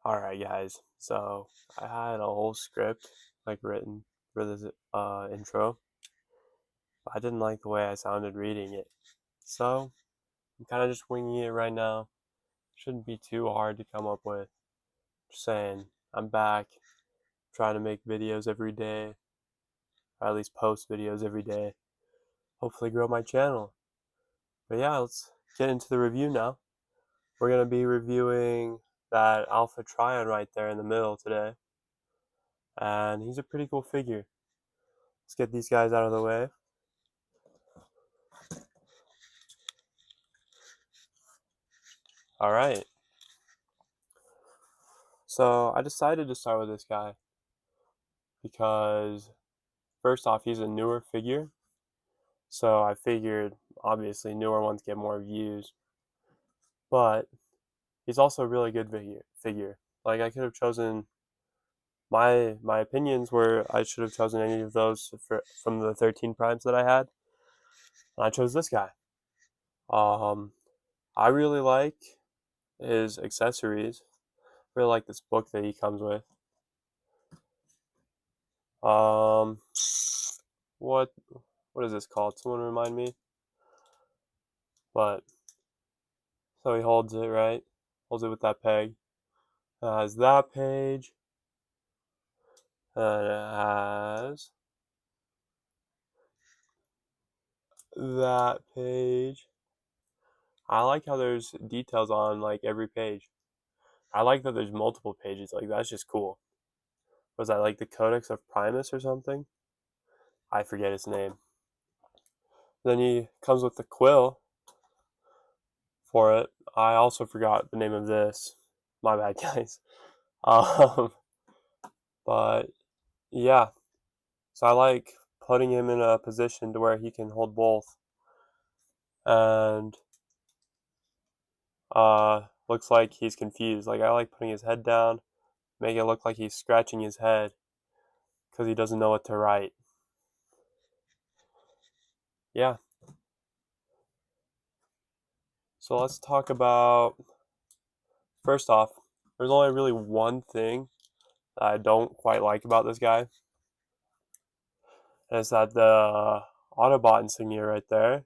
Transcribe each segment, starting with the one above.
Alright guys, so I had a whole script written for this intro, but I didn't like the way I sounded reading it. So I'm kind of just winging it right now. Shouldn't be too hard to come up with. Just saying, I'm back, trying to make videos every day, or at least post videos every day. Hopefully grow my channel. But yeah, let's get into the review now. We're going to be reviewing that Alpha Trion right there in the middle today. And he's a pretty cool figure. Let's get these guys out of the way. Alright, so I decided to start with this guy because first off, he's a newer figure. So I figured obviously newer ones get more views, but he's also a really good figure. Like I could have chosen my opinions were I should have chosen any of those from the 13 primes that I had. And I chose this guy. Um I really like his accessories. Really like this book that he comes with. Um what what is this called? Someone remind me. But so he holds it right, holds it with that peg. It has that page, and it has that page. I like how there's details on like every page. I like that there's multiple pages. Like that's just cool. Was that like the Codex of Primus or something? I forget its name. Then he comes with the quill for it. I also forgot the name of this. My bad, guys. Um, but yeah, so I like putting him in a position to where he can hold both. And looks like he's confused. Like I like putting his head down, make it look like he's scratching his head because he doesn't know what to write. Yeah. So let's talk about, first off, there's only really one thing that I don't quite like about this guy. And it's that the Autobot insignia right there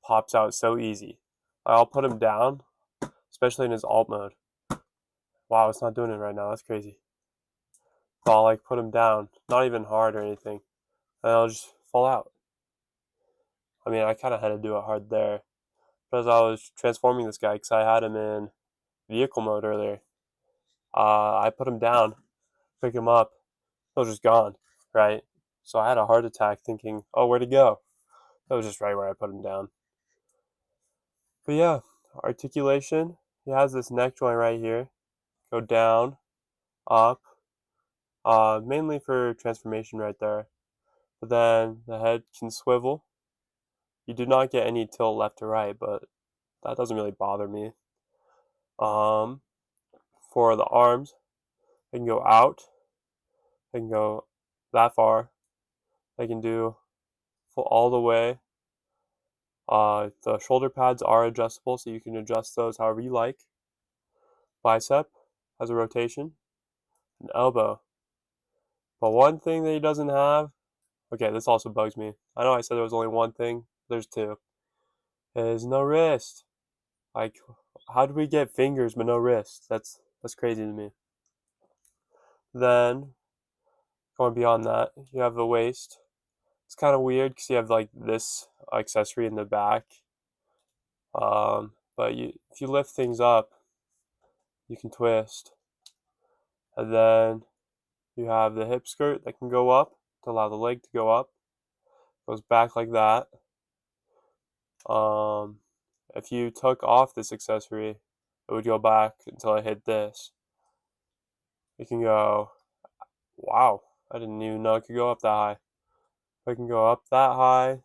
pops out so easy. I'll put him down, especially in his alt mode. Wow, it's not doing it right now. That's crazy. So I'll like put him down, not even hard or anything, and I'll just fall out. I mean, I kind of had to do it hard there. But as I was transforming this guy, because I had him in vehicle mode earlier, I put him down, pick him up, he was just gone, right? So I had a heart attack thinking, oh, where'd he go? That was just right where I put him down. But yeah, articulation, he has this neck joint right here. Go down, up, mainly for transformation right there. But then the head can swivel. You do not get any tilt left to right, but that doesn't really bother me. Um, for the arms, they can go out, they can go that far, they can do full all the way. The shoulder pads are adjustable, so you can adjust those however you like. Bicep has a rotation, an elbow. But one thing that he doesn't have, okay, this also bugs me. I know I said there was only one thing, there's two. Is no wrist. Like, how do we get fingers but no wrist? That's crazy to me. Then, going beyond that, you have the waist. It's kind of weird because you have like this accessory in the back. But if you lift things up, you can twist. And then you have the hip skirt that can go up to allow the leg to go up. Goes back like that. If you took off this accessory, it would go back until it hit this. It can go, wow, I didn't even know it could go up that high. It can go up that high.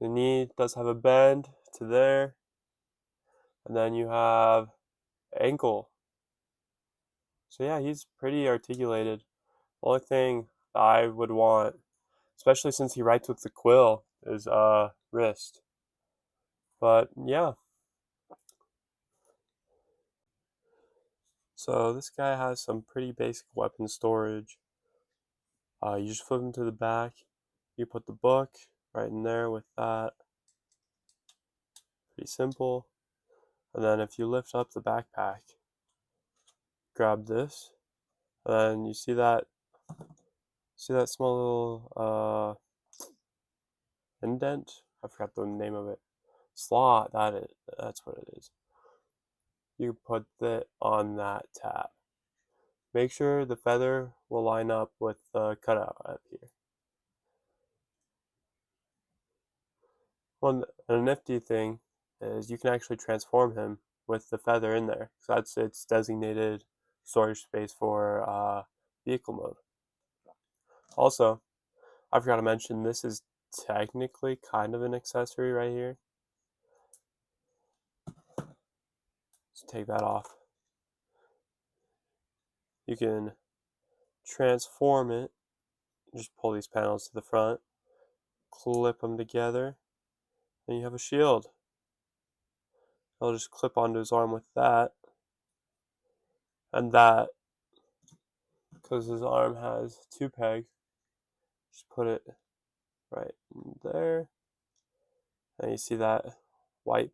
The knee does have a bend to there. And then you have ankle. So yeah, he's pretty articulated. The only thing that I would want, especially since he writes with the quill, is wrist. But yeah. So this guy has some pretty basic weapon storage. You just flip him to the back. You put the book right in there with that. Pretty simple. And then if you lift up the backpack, grab this, and then you see that small little indent? I forgot the name of it. Slot, that's what it is. You put it on that tab. Make sure the feather will line up with the cutout up here. A nifty thing is you can actually transform him with the feather in there. So that's its designated storage space for vehicle mode. Also, I forgot to mention this is technically kind of an accessory right here. Let's take that off. You can transform it. Just pull these panels to the front, clip them together, and you have a shield. I'll just clip onto his arm with that, and that, because his arm has two pegs, just put it right there, and you see that white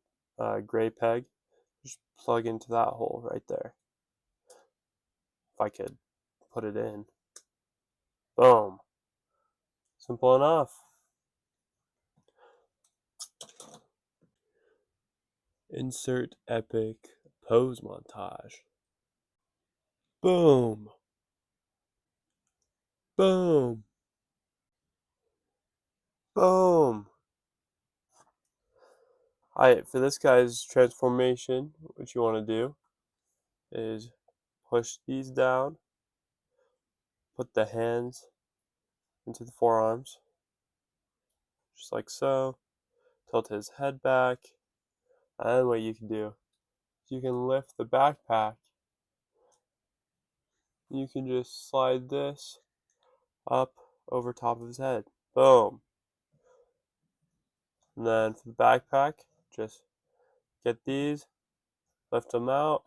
gray peg, just plug into that hole right there. If I could put it in. Boom. Simple enough. Insert epic pose montage. Boom. Boom. Boom. Alright, for this guy's transformation, what you want to do is push these down, put the hands into the forearms, just like so, tilt his head back, and then what you can do is you can lift the backpack, you can just slide this up over top of his head. Boom. And then for the backpack, just get these, lift them out,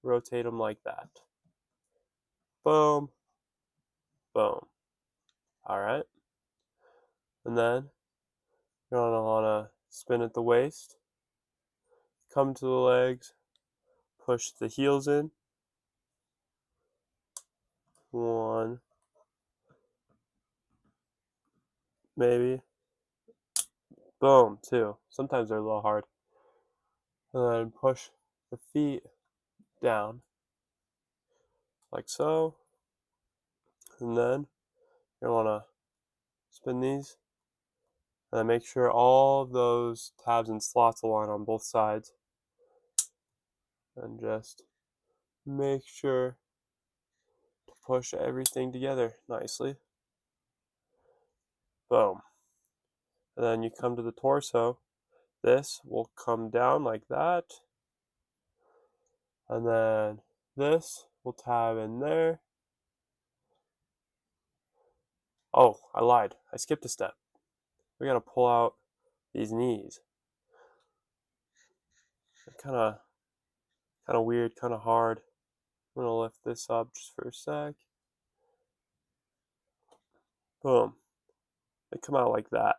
rotate them like that. Boom. Boom. Alright. And then you're going to want to spin at the waist, come to the legs, push the heels in. One, maybe. Boom, two. Sometimes they're a little hard. And then push the feet down, like so. And then you want to spin these. And then make sure all of those tabs and slots align on both sides. And just make sure to push everything together nicely. Boom. And then you come to the torso. This will come down like that. And then this will tab in there. Oh, I lied. I skipped a step. We gotta pull out these knees. Kind of weird, kind of hard. I'm gonna lift this up just for a sec. Boom. They come out like that.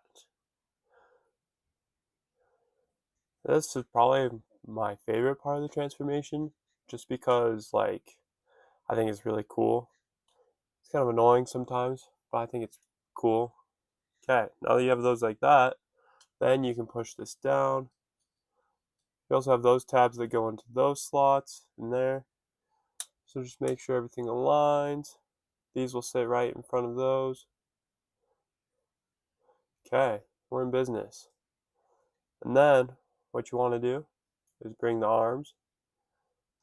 This is probably my favorite part of the transformation, just because like I think it's really cool. It's kind of annoying sometimes, but I think it's cool. Okay, now that you have those like that, then you can push this down. You also have those tabs that go into those slots in there. So just make sure everything aligns. These will sit right in front of those. Okay, we're in business. And then what you want to do is bring the arms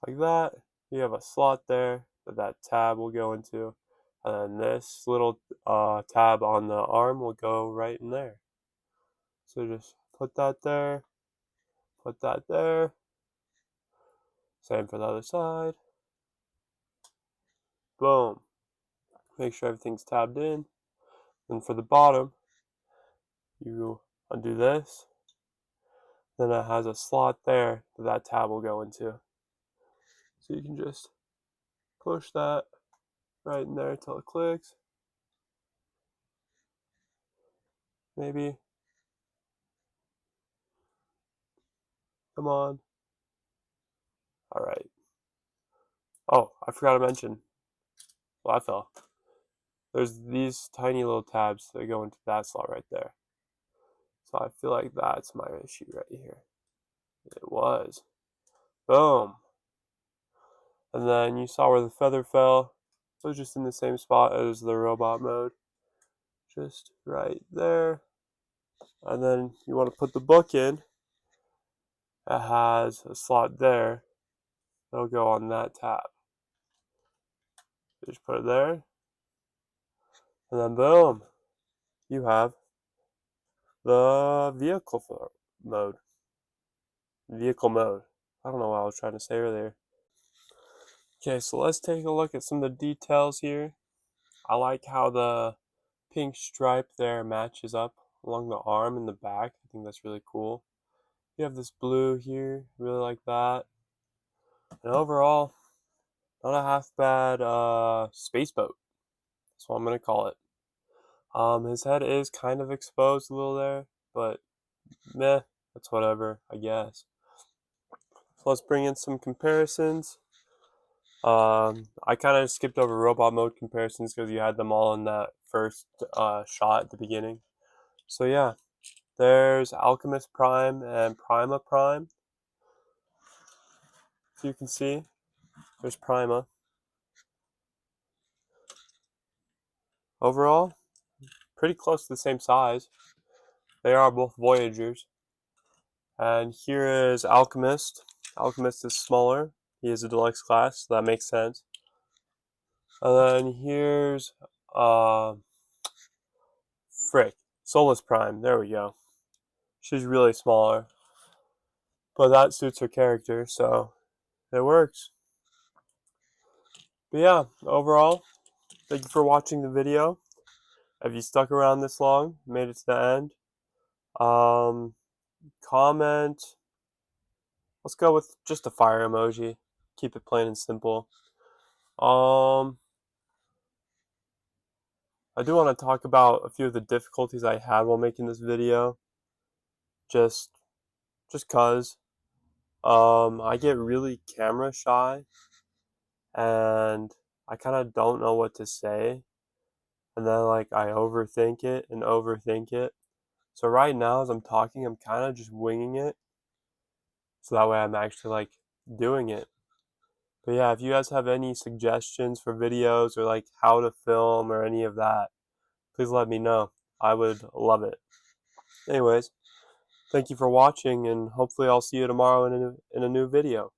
like that. You have a slot there that tab will go into. And then this little tab on the arm will go right in there. So just put that there, put that there. Same for the other side. Boom. Make sure everything's tabbed in. And for the bottom, you undo this. Then it has a slot there that tab will go into. So you can just Push that right in there till it clicks. Maybe. Come on. Alright. Oh, I forgot to mention. Well, I fell. There's these tiny little tabs that go into that slot right there. So I feel like that's my issue right here. It was. Boom. And then you saw where the feather fell. It was just in the same spot as the robot mode. Just right there. And then you want to put the book in. It has a slot there. It'll go on that tab. You just put it there. And then boom. You have the vehicle mode. Vehicle mode. I don't know what I was trying to say earlier. Okay, so let's take a look at some of the details here. I like how the pink stripe there matches up along the arm and the back. I think that's really cool. You have this blue here, really like that. And overall, not a half bad space boat. That's what I'm gonna call it. His head is kind of exposed a little there, but meh, that's whatever, I guess. So let's bring in some comparisons. I kind of skipped over robot mode comparisons because you had them all in that first shot at the beginning. So yeah, there's Alchemist Prime and Prima Prime. As you can see, there's Prima. Overall, pretty close to the same size. They are both Voyagers. And here is Alchemist. Alchemist is smaller. He is a deluxe class, so that makes sense. And then here's Frick, Solus Prime. There we go. She's really smaller, but that suits her character, so it works. But yeah, overall, thank you for watching the video. If you stuck around this long, made it to the end, comment. Let's go with just a fire emoji. Keep it plain and simple. I do want to talk about a few of the difficulties I had while making this video. Just cause. I get really camera shy, and I kind of don't know what to say, and then like I overthink it and overthink it. So right now, as I'm talking, I'm kind of just winging it, so that way I'm actually like doing it. But yeah, if you guys have any suggestions for videos or like how to film or any of that, please let me know. I would love it. Anyways, thank you for watching, and hopefully I'll see you tomorrow in a new video.